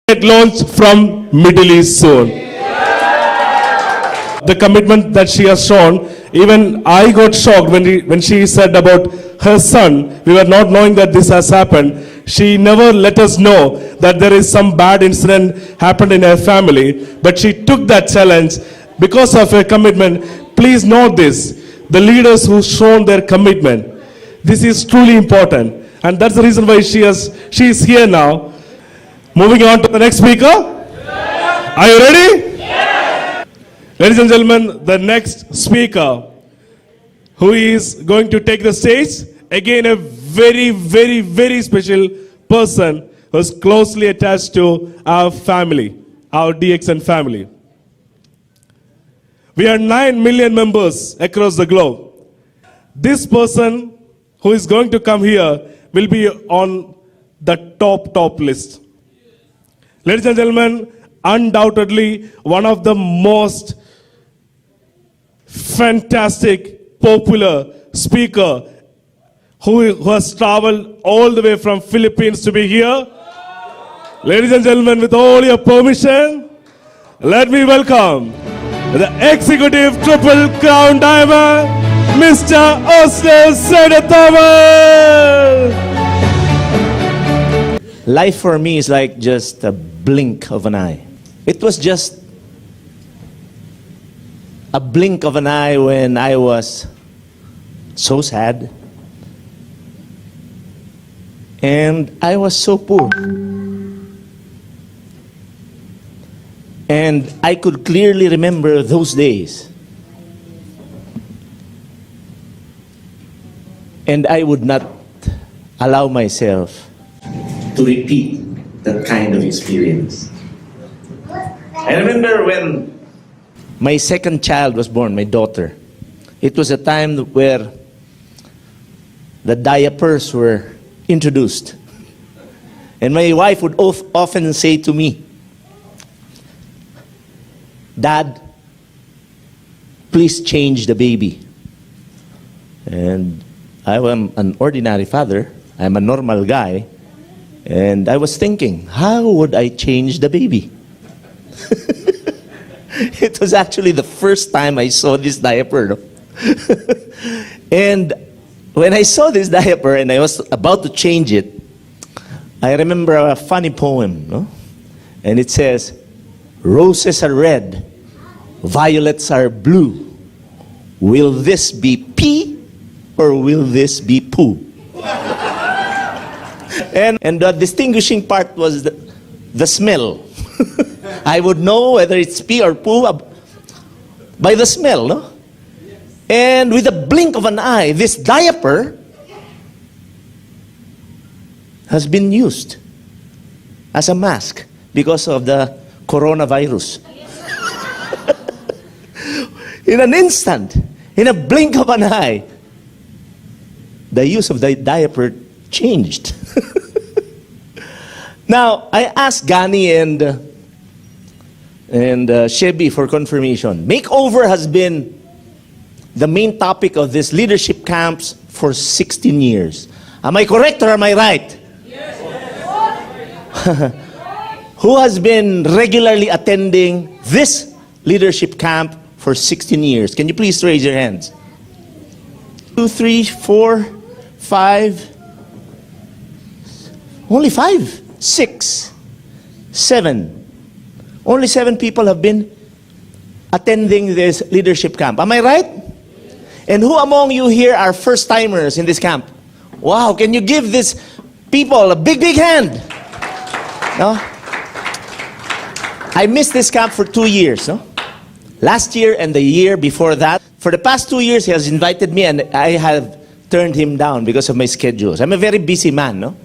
get launched from Middle East soon. The commitment that she has shown, even I got shocked when she said about her son. We were not knowing that this has happened. She never let us know that there is some bad incident happened in her family, but she took that challenge because of her commitment. Please note this, the leaders who shown their commitment. This is truly important, and that's the reason why she is here now. Moving on to the next speaker. Are you ready? Ladies and gentlemen, the next speaker who is going to take the stage, again a very, very, very special person who is closely attached to our family, our DXN family. We are 9 million members across the globe. This person who is going to come here will be on the top list. Ladies and gentlemen, undoubtedly one of the most fantastic, popular speaker who has traveled all the way from Philippines to be here. Ladies and gentlemen, with all your permission, let me welcome the Executive Triple Crown Diver, Mr. Osler Sto Tomas. Life for me is like just a blink of an eye. It was just a blink of an eye when I was so sad and I was so poor. And I could clearly remember those days. And I would not allow myself to repeat that kind of experience. I remember when my second child was born, my daughter. It was a time where the diapers were introduced. And my wife would often say to me, "Dad, please change the baby." And I am an ordinary father. I'm a normal guy. And I was thinking, how would I change the baby? It was actually the first time I saw this diaper. And when I saw this diaper and I was about to change it, I remember a funny poem, no? And it says, "Roses are red, violets are blue. Will this be pee or will this be poo?" And the distinguishing part was the smell. I would know whether it's pee or poo by the smell, no? And with a blink of an eye, this diaper has been used as a mask because of the coronavirus. In an instant, in a blink of an eye, the use of the diaper changed. Now, I asked Gani and Shebi for confirmation. Makeover has been the main topic of this leadership camps for 16 years. Am I correct or am I right? Yes. Who has been regularly attending this leadership camp for 16 years? Can you please raise your hands? 2, 3, 4, 5. Only 5, 6, 7. Only 7 people have been attending this leadership camp. Am I right? And who among you here are first-timers in this camp? Wow, can you give these people a big, big hand? No? I missed this camp for 2 years. No? Last year and the year before that. For the past 2 years, he has invited me and I have turned him down because of my schedules. I'm a very busy man. No?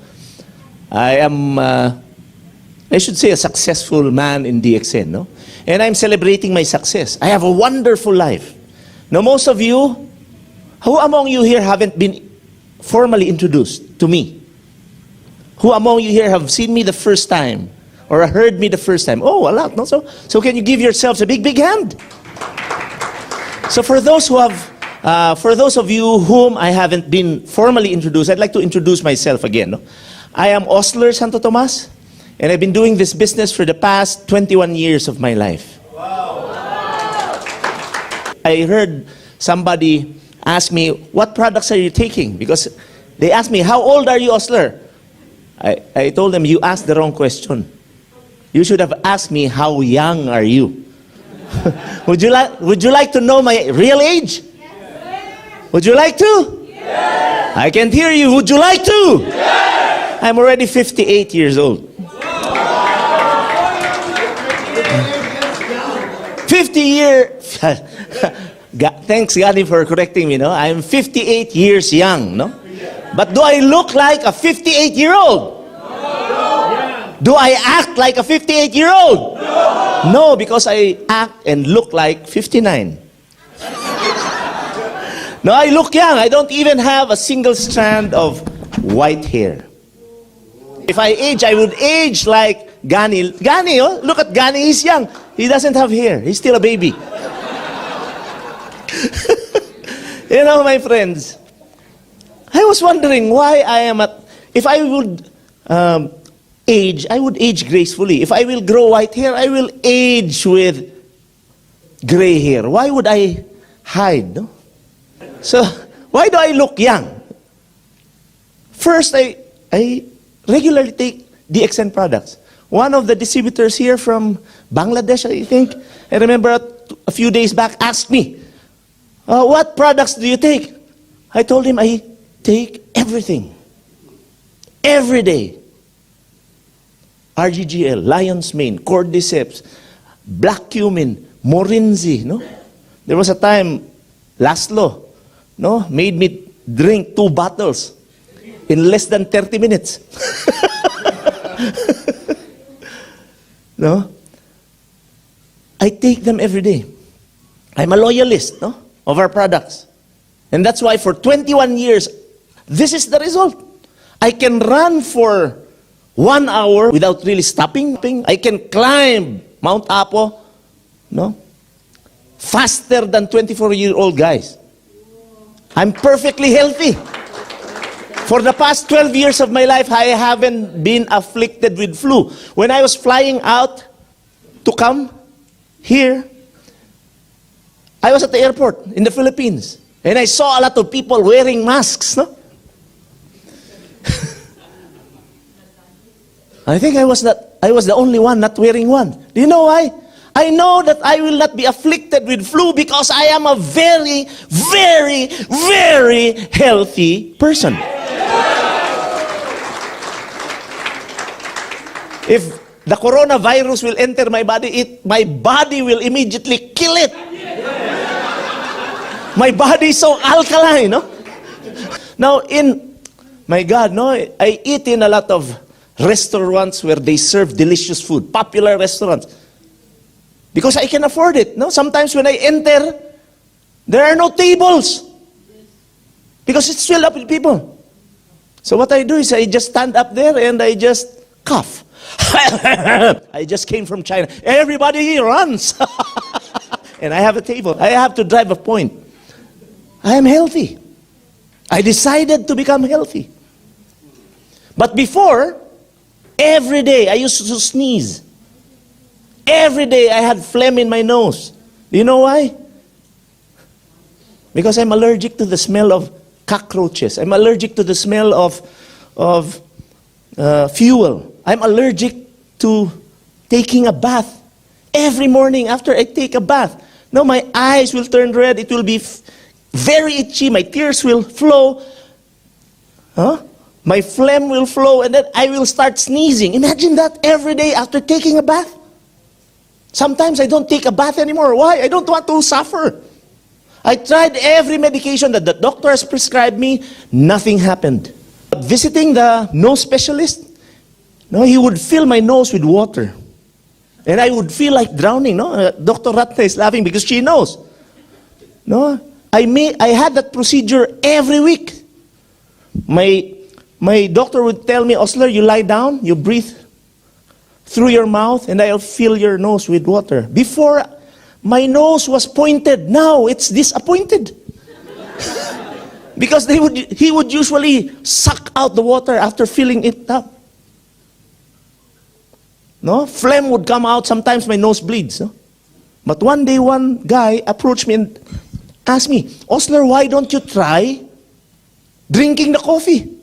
I am, I should say, a successful man in DXN, no? And I'm celebrating my success. I have a wonderful life. Now, most of you, who among you here haven't been formally introduced to me? Who among you here have seen me the first time or heard me the first time? Oh, a lot, no? So can you give yourselves a big, big hand? So for those who have, for those of you whom I haven't been formally introduced, I'd like to introduce myself again, no? I am Osler Sto Tomas, And I've been doing this business for the past 21 years of my life. I heard somebody ask me, what products are you taking? Because they asked me, how old are you, Osler? I told them, you asked the wrong question. You should have asked me, how young are you? Would you like to know my real age? Yes. Would you like to? Yes. I can't hear you. Would you like to? Yes. I'm already 58 years old. 50 years. Thanks, Gandhi, for correcting me. No, I'm 58 years young. No, but do I look like a 58-year-old? No. Do I act like a 58-year-old? No. No, because I act and look like 59. No, I look young. I don't even have a single strand of white hair. If I age, I would age like Gani. Gani, oh, look at Gani. He's young. He doesn't have hair. He's still a baby. You know, my friends, I was wondering why I am at... If I would age, I would age gracefully. If I will grow white hair, I will age with gray hair. Why would I hide? No? So, why do I look young? First, I regularly take DXN products. One of the distributors here from Bangladesh, I think, I remember a few days back, asked me, what products do you take? I told him I take everything. Every day. RGGL, Lion's Mane, Cordyceps, Black Cumin, Morinzi, no? There was a time, Laszlo, no, made me drink 2 bottles in less than 30 minutes. No? I take them every day. I'm a loyalist, no, of our products. And that's why for 21 years, this is the result. I can run for 1 hour without really stopping. I can climb Mount Apo, no, faster than 24-year-old guys. I'm perfectly healthy. For the past 12 years of my life, I haven't been afflicted with flu. When I was flying out to come here, I was at the airport in the Philippines, and I saw a lot of people wearing masks, no? I think I was the only one not wearing one. Do you know why? I know that I will not be afflicted with flu because I am a very, very, very healthy person. If the coronavirus will enter my body, my body will immediately kill it. My body is so alkaline, no? Now, my God, no, I eat in a lot of restaurants where they serve delicious food, popular restaurants. Because I can afford it, no? Sometimes when I enter, there are no tables. Because it's filled up with people. So what I do is I just stand up there and I just cough. I just came from China. Everybody runs. And I have a table. I have to drive a point. I am healthy. I decided to become healthy. But before, every day I used to sneeze. Every day I had phlegm in my nose. Do you know why? Because I'm allergic to the smell of cockroaches. I'm allergic to the smell of fuel. I'm allergic to taking a bath. Every morning after I take a bath, no, my eyes will turn red. It will be very itchy. My tears will flow. My phlegm will flow, and then I will start sneezing. Imagine that every day after taking a bath. Sometimes I don't take a bath anymore. Why? I don't want to suffer. I tried every medication that the doctor has prescribed me. Nothing happened. Visiting the nose specialist, no, he would fill my nose with water. And I would feel like drowning. No? Dr. Ratna is laughing because she knows. No? I had that procedure every week. My doctor would tell me, Osler, you lie down, you breathe through your mouth, and I'll fill your nose with water. Before, my nose was pointed. Now, it's disappointed. Because he would usually suck out the water after filling it up. No? Phlegm would come out. Sometimes my nose bleeds. No? But one day, one guy approached me and asked me, Osler, why don't you try drinking the coffee?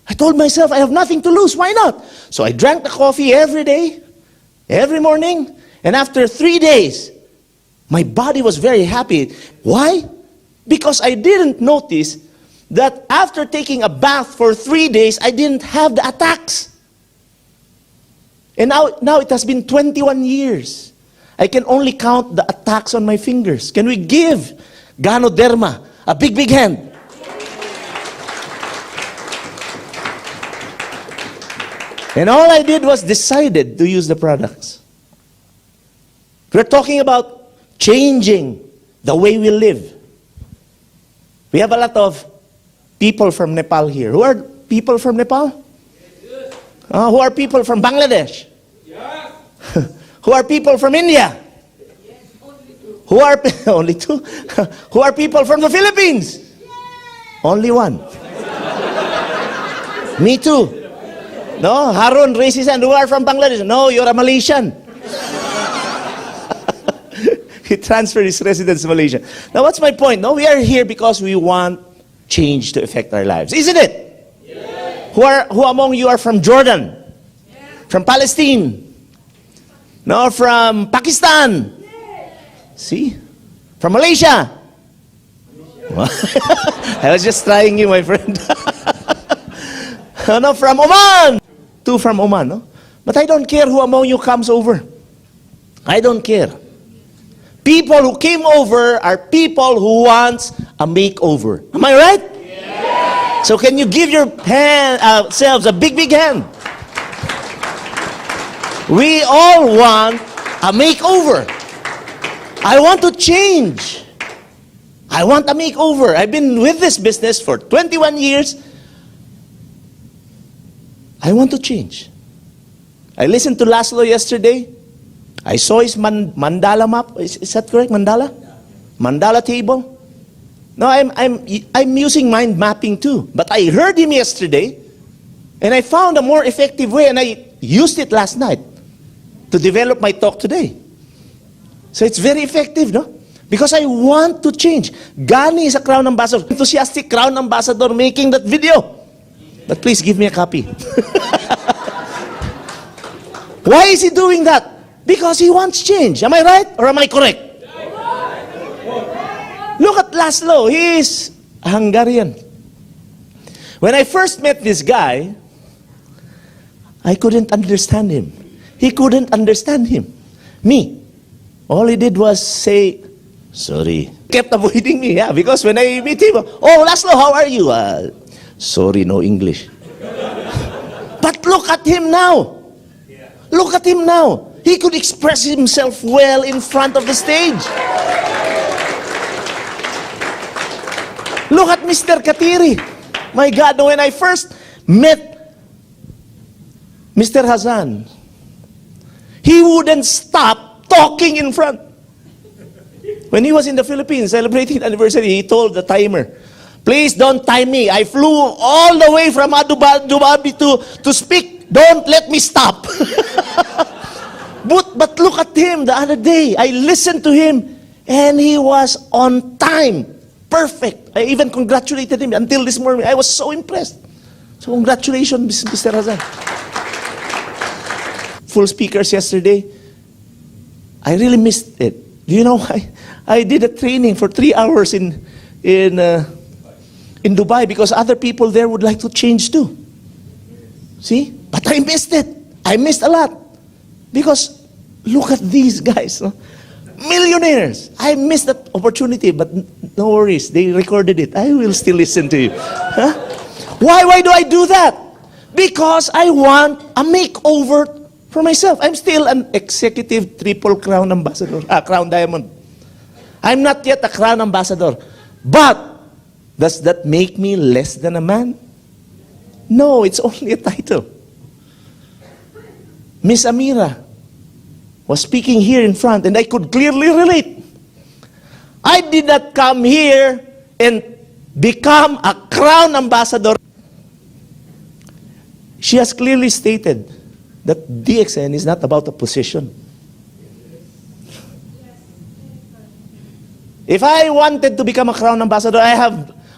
I told myself, I have nothing to lose. Why not? So I drank the coffee every day, every morning. And after 3 days, my body was very happy. Why? Because I didn't notice that after taking a bath for 3 days, I didn't have the attacks. And now it has been 21 years. I can only count the attacks on my fingers. Can we give Ganoderma a big, big hand? And all I did was decided to use the products. We're talking about changing the way we live. We have a lot of people from Nepal here. Who are people from Nepal? Who are people from Bangladesh? Who are people from India? Who are only two? Who are people from the Philippines? Only one. Me too. No, Harun raises hand. Who are from Bangladesh? No, you're a Malaysian. He transferred his residence to Malaysia. Now, what's my point? No, we are here because we want change to affect our lives, isn't it? Yes. Who among you are from Jordan? Yes. From Palestine? No, from Pakistan? Yes. See? From Malaysia? I was just trying you, my friend. No, from Oman. 2 from Oman, no? But I don't care who among you comes over. I don't care. People who came over are people who wants a makeover. Am I right? Yes. So can you give your selves a big, big hand? We all want a makeover. I want to change. I want a makeover. I've been with this business for 21 years. I want to change. I listened to Laszlo yesterday. I saw his mandala map. Is that correct? Mandala? Mandala table? No, I'm using mind mapping too. But I heard him yesterday, and I found a more effective way, and I used it last night to develop my talk today. So it's very effective, no? Because I want to change. Gani is a Crown Ambassador, enthusiastic Crown Ambassador making that video. But please give me a copy. Why is he doing that? Because he wants change. Am I right or am I correct? Look at Laszlo. He is a Hungarian. When I first met this guy, I couldn't understand him. He couldn't understand him. Me. All he did was say, sorry. Kept avoiding me, yeah, because when I meet him, oh, Laszlo, how are you? Sorry, no English. But look at him now. Look at him now. He could express himself well in front of the stage. Look at Mr. Katiri. My God, when I first met Mr. Hazan, he wouldn't stop talking in front. When he was in the Philippines celebrating the anniversary, he told the timer, please don't time me. I flew all the way from Abu Dhabi to speak. Don't let me stop. But look at him the other day. I listened to him and he was on time. Perfect. I even congratulated him until this morning. I was so impressed. So congratulations, Mr. Hazan. Full speakers yesterday. I really missed it. Do you know, I did a training for 3 hours in Dubai because other people there would like to change too. See? But I missed it. I missed a lot. Because look at these guys. No? Millionaires. I missed that opportunity, but no worries. They recorded it. I will still listen to you. Huh? Why do I do that? Because I want a makeover for myself. I'm still an executive triple crown ambassador. Crown diamond. I'm not yet a crown ambassador. But does that make me less than a man? No, it's only a title. Miss Amira was speaking here in front and I could clearly relate. I did not come here and become a crown ambassador. She has clearly stated that DXN is not about a position. If I wanted to become a Crown Ambassador,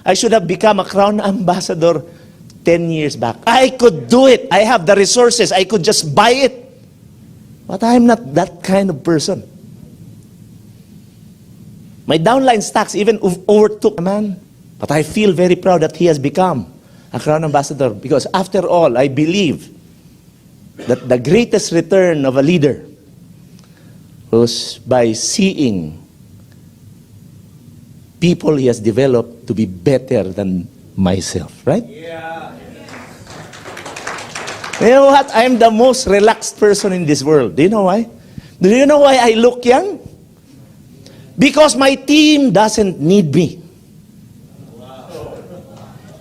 I should have become a Crown Ambassador 10 years back. I could do it. I have the resources. I could just buy it. But I'm not that kind of person. My downline stacks even overtook a man. But I feel very proud that he has become a Crown Ambassador, because after all, I believe that the greatest return of a leader was by seeing people he has developed to be better than myself, right? Yeah. You know what? I'm the most relaxed person in this world. Do you know why? Do you know why I look young? Because my team doesn't need me.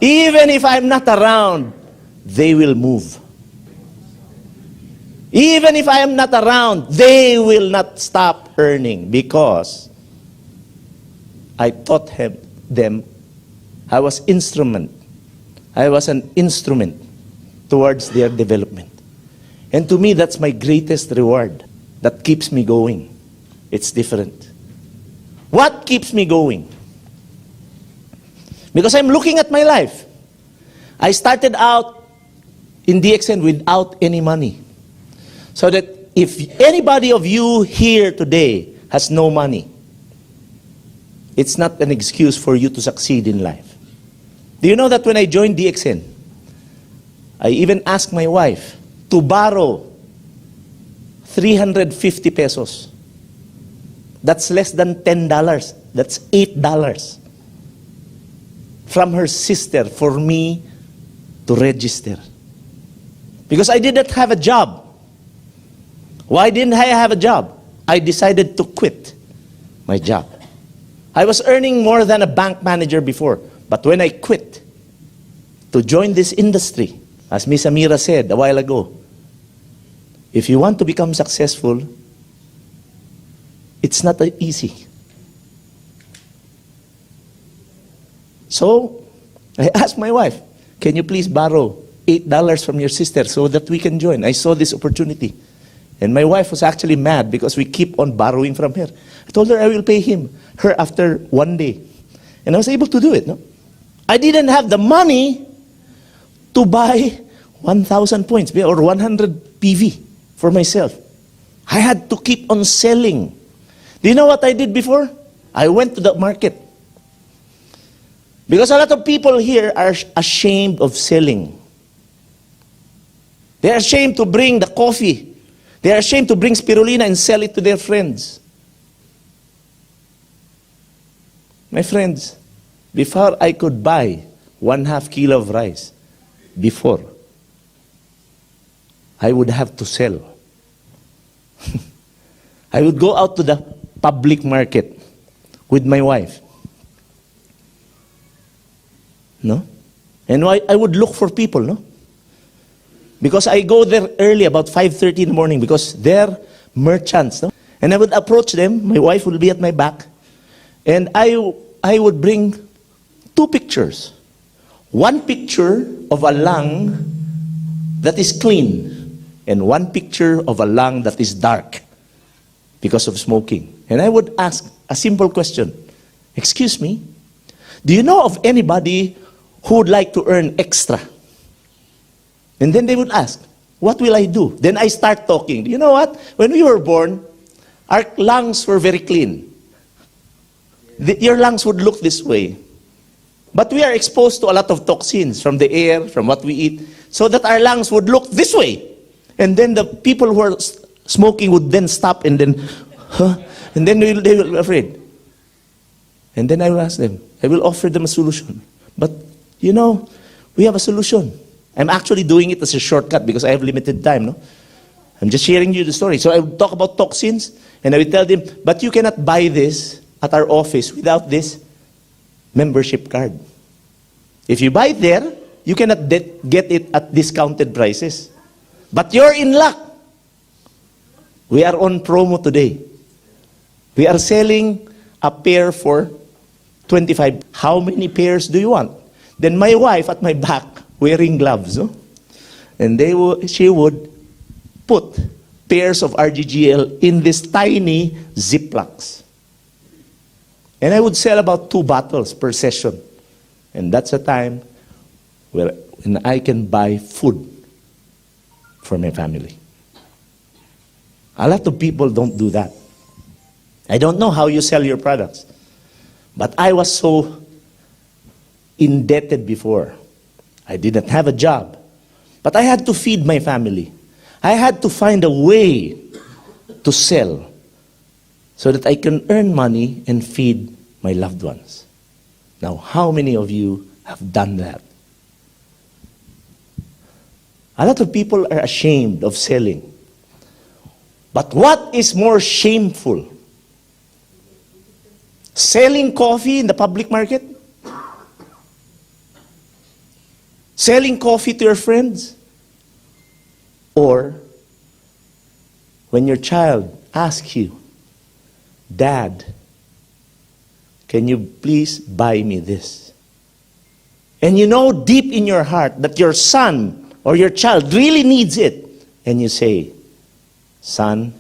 Even if I'm not around, they will move. Even if I am not around, they will not stop earning, because I taught them. I was an instrument towards their development. And to me, that's my greatest reward that keeps me going. It's different. What keeps me going? Because I'm looking at my life. I started out in DXN without any money. So that if anybody of you here today has no money, it's not an excuse for you to succeed in life. Do you know that when I joined DXN, I even asked my wife to borrow 350 pesos. That's less than $10. That's $8 from her sister for me to register. Because I didn't have a job. Why didn't I have a job? I decided to quit my job. I was earning more than a bank manager before. But when I quit to join this industry, as Miss Amira said a while ago, if you want to become successful, it's not easy. So, I asked my wife, can you please borrow $8 from your sister so that we can join? I saw this opportunity. And my wife was actually mad because we keep on borrowing from her. I told her I will pay her after one day. And I was able to do it. No? I didn't have the money to buy 1,000 points or 100 PV for myself. I had to keep on selling. Do you know what I did before? I went to the market. Because a lot of people here are ashamed of selling. They are ashamed to bring the coffee. They are ashamed to bring spirulina and sell it to their friends. My friends, before I could buy 1/2 kilo of rice, before, I would have to sell. I would go out to the public market with my wife. No? And I would look for people, no? Because I go there early, about 5:30 in the morning, because they're merchants, no? And I would approach them, my wife would be at my back, and I would bring 2 pictures. One picture of a lung that is clean, and one picture of a lung that is dark because of smoking. And I would ask a simple question. Excuse me, do you know of anybody who would like to earn extra? And then they would ask, what will I do? Then I start talking. You know what? When we were born, our lungs were very clean. Your lungs would look this way. But we are exposed to a lot of toxins from the air, from what we eat, so that our lungs would look this way. And then the people who are smoking would then stop and then, and then they will be afraid. And then I will ask them, I will offer them a solution. But, you know, we have a solution. I'm actually doing it as a shortcut because I have limited time, no? I'm just sharing you the story. So I will talk about toxins, and I will tell them, but you cannot buy this at our office without this membership card. If you buy it there, you cannot get it at discounted prices. But you're in luck. We are on promo today. We are selling a pair for 25. How many pairs do you want? Then my wife at my back, wearing gloves, no? And she would put pairs of RGGL in these tiny Ziplocs. And I would sell about 2 bottles per session. And that's a time when I can buy food for my family. A lot of people don't do that. I don't know how you sell your products. But I was so indebted before. I didn't have a job. But I had to feed my family. I had to find a way to sell so that I can earn money and feed my loved ones. Now, how many of you have done that? A lot of people are ashamed of selling. But what is more shameful? Selling coffee in the public market? Selling coffee to your friends? Or when your child asks you, Dad, can you please buy me this? And you know deep in your heart that your son or your child really needs it. And you say, Son,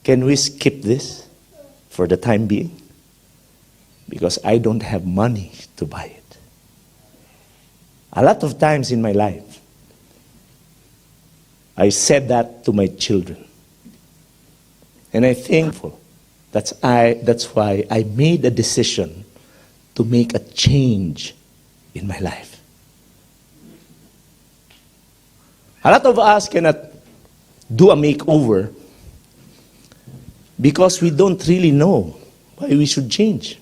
can we skip this for the time being? Because I don't have money to buy it. A lot of times in my life, I said that to my children. And I'm thankful. That's why I made a decision to make a change in my life. A lot of us cannot do a makeover because we don't really know why we should change.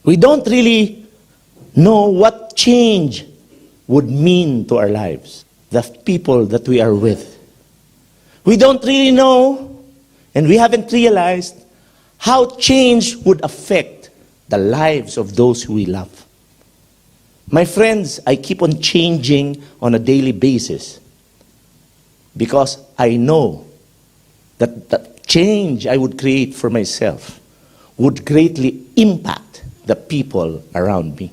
We don't really know what change would mean to our lives, the people that we are with. We don't really know, and we haven't realized how change would affect the lives of those who we love. My friends, I keep on changing on a daily basis because I know that the change I would create for myself would greatly impact the people around me.